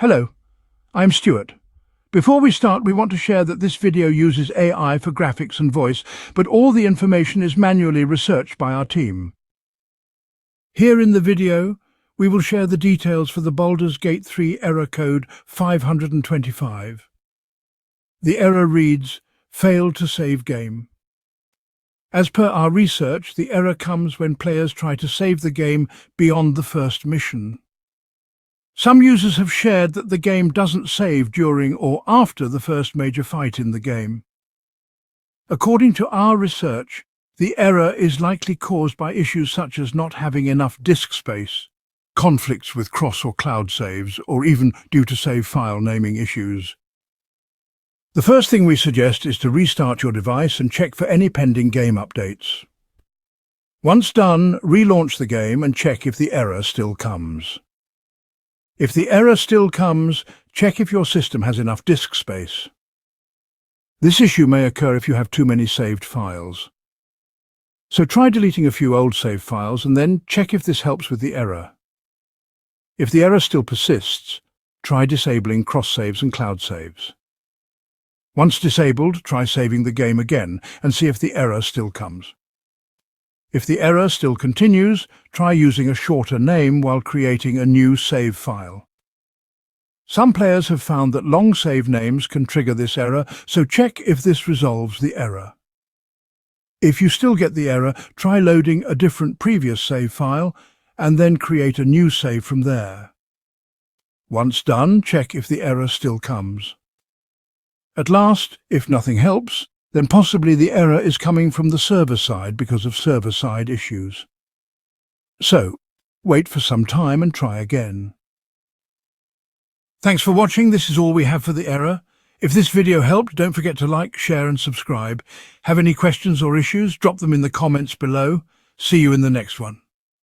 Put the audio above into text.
Hello, I'm Stuart. Before we start, we want to share that this video uses AI for graphics and voice, but all the information is manually researched by our team. Here in the video, we will share the details for the Baldur's Gate 3 error code 525. The error reads, "Failed to save game." As per our research, the error comes when players try to save the game beyond the first mission. Some users have shared that the game doesn't save during or after the first major fight in the game. According to our research, the error is likely caused by issues such as not having enough disk space, conflicts with cross or cloud saves, or even due to save file naming issues. The first thing we suggest is to restart your device and check for any pending game updates. Once done, relaunch the game and check if the error still comes. If the error still comes, check if your system has enough disk space. This issue may occur if you have too many saved files. So try deleting a few old save files and then check if this helps with the error. If the error still persists, try disabling cross saves and cloud saves. Once disabled, try saving the game again and see if the error still comes. If the error still continues, try using a shorter name while creating a new save file. Some players have found that long save names can trigger this error, so check if this resolves the error. If you still get the error, try loading a different previous save file and then create a new save from there. Once done, check if the error still comes. At last, if nothing helps, then possibly the error is coming from the server side because of server-side issues. So, wait for some time and try again. Thanks for watching. This is all we have for the error. If this video helped, don't forget to like, share and subscribe. Have any questions or issues? Drop them in the comments below. See you in the next one.